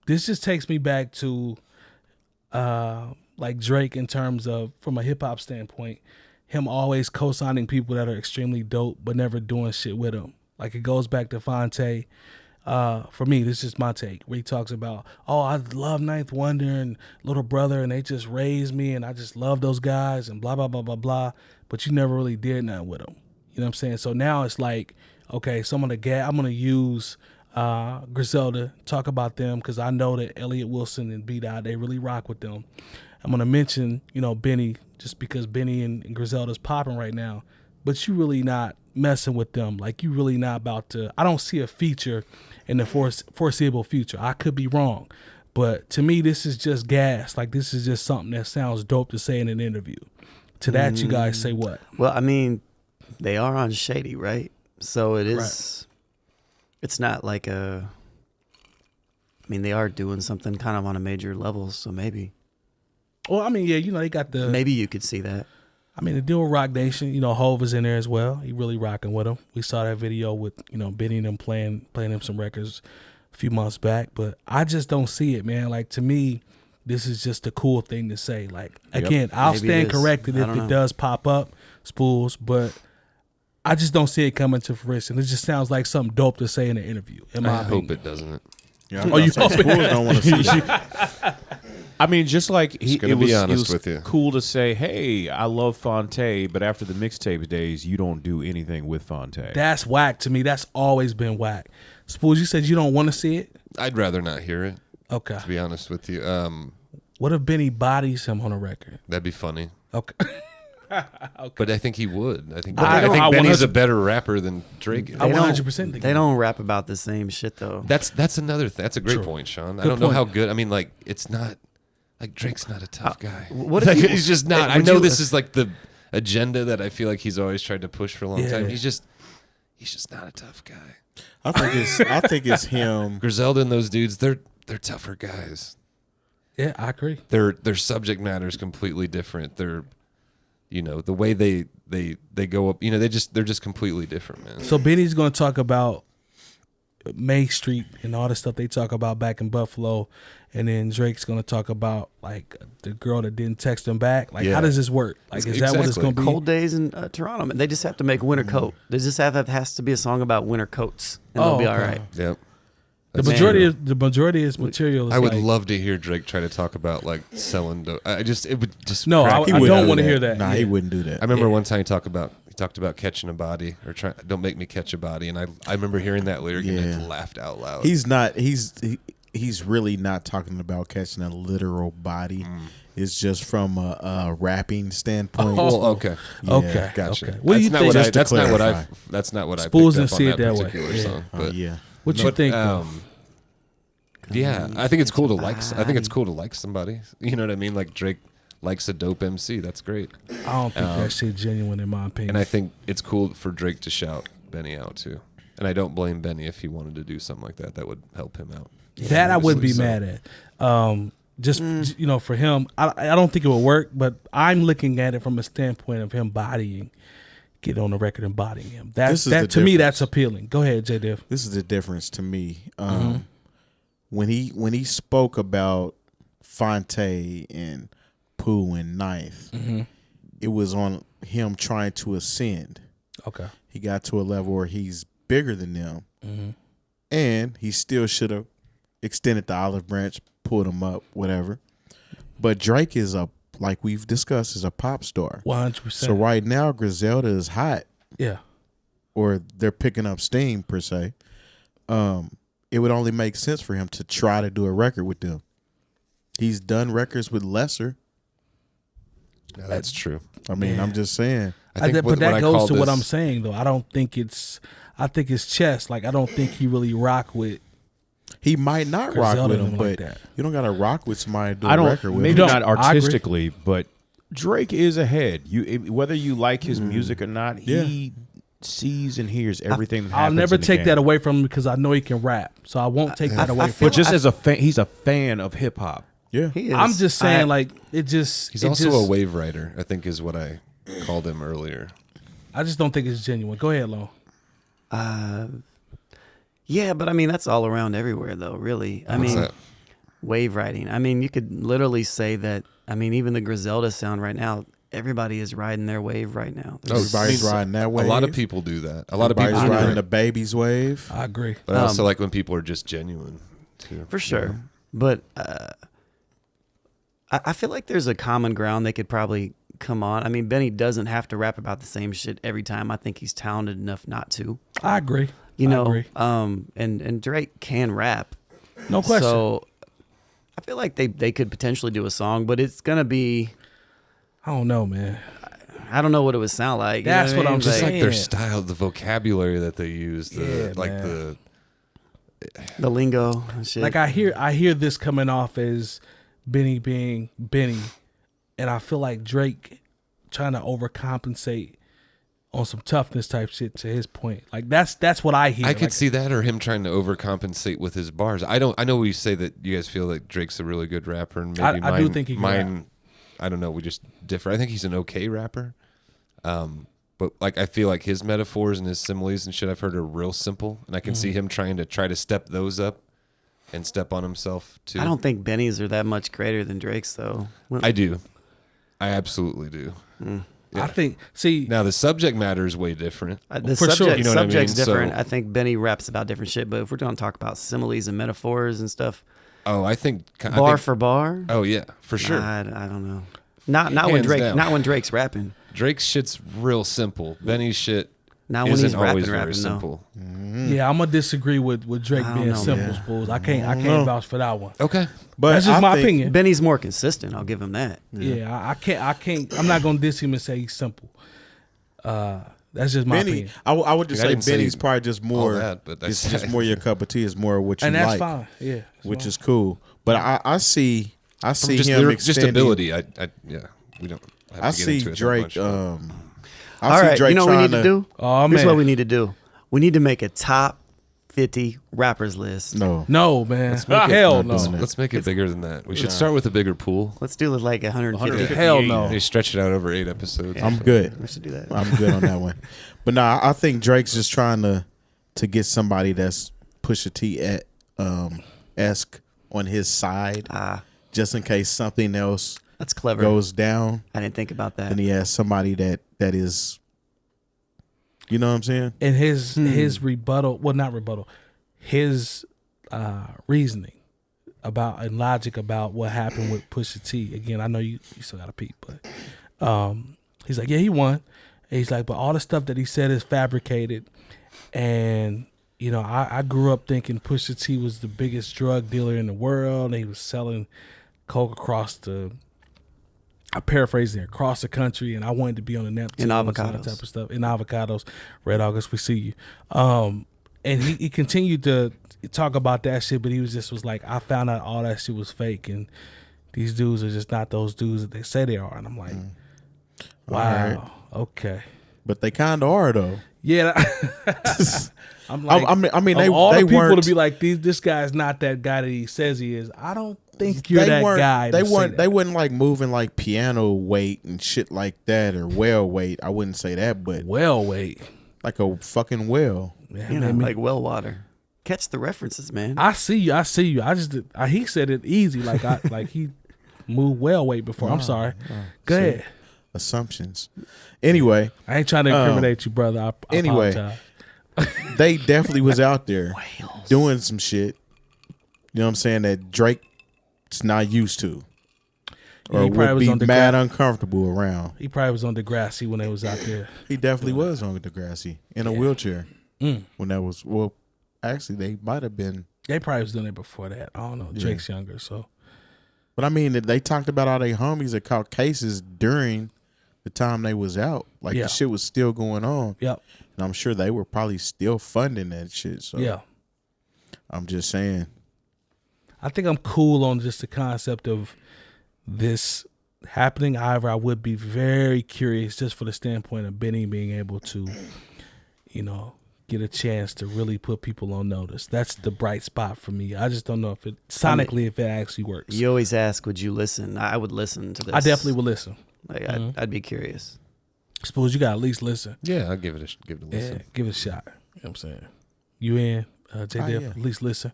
This just takes me back to like Drake in terms of, from a hip hop standpoint, him always co-signing people that are extremely dope but never doing shit with him. Like it goes back to Fonte. For me, this is my take, where he talks about, oh, I love Ninth Wonder and Little Brother, and they just raised me, and I just love those guys, and blah, blah, blah, blah, blah. But you never really did nothing with them. You know what I'm saying? So now it's like, okay, so I'm going to use Griselda, talk about them, because I know that Elliott Wilson and B-Dot, they really rock with them. I'm going to mention, Benny, just because Benny and Griselda's popping right now, but you really not messing with them. Like, you really not about to, I don't see a feature in the foreseeable future. I could be wrong, but to me, this is just gas. Like, this is just something that sounds dope to say in an interview. To that, you guys say what? Well, I mean, they are on Shady, right? So it is, it's not like they are doing something kind of on a major level, so maybe. Well, I mean, yeah, they got the... Maybe you could see that. I mean, the deal with Rock Nation, Hov is in there as well. He really rocking with him. We saw that video with, Benny and them playing him some records a few months back. But I just don't see it, man. Like, to me, this is just a cool thing to say. Like, again, I'll stand corrected if it does pop up, Spoolz, but I just don't see it coming to fruition. It just sounds like something dope to say in an interview. I hope it doesn't. Yeah, you Spoolz don't want to see that. I mean, just like it was with you. Cool to say, hey, I love Fonte, but after the mixtape days, you don't do anything with Fonte. That's whack to me. That's always been whack. Spoolz, you said you don't want to see it? I'd rather not hear it. Okay. To be honest with you. What if Benny bodies him on a record? That'd be funny. Okay. Okay. But I think he would. I think Benny's a better rapper than Drake is. I 100% think they don't rap about the same shit though. That's another thing. That's a great point, Sean. I don't know how good. I mean, like, it's not like Drake's not a tough guy. What like, if he's just not. I know this is like the agenda that I feel like he's always tried to push for a long time. He's just not a tough guy. I think it's him. Griselda and those dudes, they're tougher guys. Yeah, I agree. Their subject matter is completely different. They're the way they go up, they're just completely different, man. So Benny's going to talk about May Street and all the stuff they talk about back in Buffalo, and then Drake's going to talk about like the girl that didn't text him back. Like, how does this work? Like, is that what it's going to be? Cold days in Toronto. Man. They just have to make winter coat. They just has to be a song about winter coats, and they'll be all right. Yep. The majority of his material is I would love to hear Drake try to talk about like selling dope. It would just no. I don't want to hear that. Nah, he wouldn't do that. I remember one time he talked about catching a body or don't make me catch a body, and I remember hearing that lyric and I laughed out loud. He's really not talking about catching a literal body. It's just from a rapping standpoint. Oh, okay. Yeah. Okay, gotcha. Okay. What do you think? That's not what I Spoolz picked and up see on it that that particular way. song. But what you think? Yeah, I think it's cool to like. I think it's cool to like somebody. You know what I mean? Like Drake likes a dope MC. That's great. I don't think that shit genuine in my opinion. And I think it's cool for Drake to shout Benny out too. And I don't blame Benny if he wanted to do something like that. That would help him out. That I wouldn't be mad at. Just for him, I don't think it would work. But I'm looking at it from a standpoint of him get on the record and bodying him. To me, that's appealing. Go ahead, Jay Diff. This is the difference to me. When he spoke about Fonte and Pooh and Ninth, it was on him trying to ascend. Okay. He got to a level where he's bigger than them, and he still should have extended the olive branch, pulled him up, whatever. But Drake is like we've discussed, is a pop star. 100%. So right now, Griselda is hot. Yeah. Or they're picking up steam, per se. It would only make sense for him to try to do a record with them. He's done records with Lesser. Yeah, that's true. I mean, I'm just saying. But that goes to what I'm saying, though. I think it's chess. Like, I don't think he really rock with. He might not Griselda rock with him, like but that. you don't got to rock with somebody to do a record with. Maybe not artistically, but Drake is ahead. Whether you like his music or not, he sees and hears everything that happens. I'll never take that away from him because I know he can rap. So I won't take that away from him. But just as a fan, he's a fan of hip hop. Yeah. I'm just saying, he's also a wave writer, I think is what I called him earlier. I just don't think it's genuine. Go ahead, Lo. Yeah, but I mean that's all around everywhere though. Really, I What's mean, that? wave riding. I mean, you could literally say that. I mean, even the Griselda sound right now. Everybody is riding their wave right now. Everybody's riding that wave. A lot of people do that. A lot of Everybody's people do riding that. the baby's wave. I agree. But I also like when people are just genuine too. For sure. But I feel like there's a common ground they could probably come on. I mean, Benny doesn't have to rap about the same shit every time. I think he's talented enough not to. I agree. You I know, agree. and Drake can rap. No question. So I feel like they could potentially do a song, but it's gonna be, I don't know, man. I don't know what it would sound like. You know That's what I mean? I'm Just like their saying. style, the vocabulary that they use, Yeah, like man. the lingo and shit. Like I hear this coming off as Benny being Benny, and I feel like Drake trying to overcompensate on some toughness type shit. To his point, like that's what I hear. I could Like, see that, or him trying to overcompensate with his bars. I know we say that you guys feel like Drake's a really good rapper, and maybe I do think he can mine. I don't know. We just differ. I think he's an okay rapper, but like I feel like his metaphors and his similes and shit I've heard are real simple, and I can see him trying to step those up and step on himself too. I don't think Benny's are that much greater than Drake's though. I do. I absolutely do. I think. See, Now the subject matter is way different. The For sure. subject, You know what I mean? subject's different. So- I think Benny raps about different shit, but if we're going to talk about similes and metaphors and stuff, Oh, I think bar for bar, Oh yeah, for sure. I don't know. Not when Hands Drake. down. Not when Drake's rapping. Drake's shit's real simple. Benny's shit Not when isn't he's always rapping, very rapping though. simple. yeah, I'm gonna disagree with Drake I don't being know, simple. man. Spools. I can't vouch for that one. Okay. But That's just I my think- opinion. Benny's more consistent. I'll give him that. Yeah, I can't. I'm not gonna diss him and say he's simple. That's just my Benny, opinion, I would just I say didn't say Benny's probably just more. that, but it's that's- just more your cup of tea. Is more what you and that's like, fine. Yeah, that's which fine. is cool. But I see From just, him just extending. ability. Yeah. We don't. Have I to get see into it that Drake. much, I All see right, Drake you know what we trying need to do? Oh, Here's man. what we need to do. We need to make a top 50 rappers list. No, No, man. make it- Hell not doing no. it. Let's make it bigger than that. We should start with a bigger pool. Let's do it like 150. Hell no. Maybe stretch it out over 8 episodes. I'm good. We should do that. I'm good on that one. But no, I think Drake's just trying to get somebody that's Pusha T at esque on his side, just in case something else That's clever. goes down, I didn't think about that. and he has somebody that is, you know what I'm saying? And his rebuttal, well, not rebuttal, his reasoning about and logic about what happened with Pusha T. Again, I know you still got to peep, but he's like, yeah, he won. And he's like, but all the stuff that he said is fabricated. And you know, I grew up thinking Pusha T was the biggest drug dealer in the world, and he was selling coke across the. I paraphrasing across the country, and I wanted to be on the Neptune In and all that avocados. type of stuff. In avocados, Red August, we see you. And he continued to talk about that shit, but he was like, I found out all that shit was fake, and these dudes are just not those dudes that they say they are. And I'm like, wow, okay, But they kind of are though. yeah. I'm like, I mean, of they all they the people weren't. to be like, this guy's not that guy that he says he is. I don't think you're they that weren't, guy. They to say weren't. that. They wasn't like moving like piano weight and shit like that, or whale weight. I wouldn't say that, but Well, wait. like a fucking whale. Yeah, You know, man, like well water. Catch the references, man. I see you. I see you. I just he said it easy, like like he moved well weight before. I'm sorry. Go see. ahead. Assumptions. Anyway, I ain't trying to incriminate you, brother. I anyway. apologize. they definitely was out there doing some shit. You know what I'm saying? That Drake's not used to, Yeah, or he probably would was be on mad Degra- uncomfortable around. He probably was on Degrassi when they was out there. He definitely was on Degrassi in a wheelchair when that was. Well, actually, they might have been. They probably was doing it before that. I don't know. Drake's younger, so But I mean, they talked about all their homies that caught cases during the time they was out. Like Yeah. the shit was still going on, yep, and I'm sure they were probably still funding that shit. So yeah. I'm just saying. I think I'm cool on just the concept of this happening. However, I would be very curious just for the standpoint of Benny being able to, you know, get a chance to really put people on notice. That's the bright spot for me. I just don't know if it sonically if it actually works. You always ask, would you listen? I would listen to this. I definitely would listen. Like, I'd be curious. Suppose you got to at least listen. Yeah, I'll give it a Yeah, listen. give it a shot. You know what I'm saying? You in? Jay Diff, yeah. at least listen.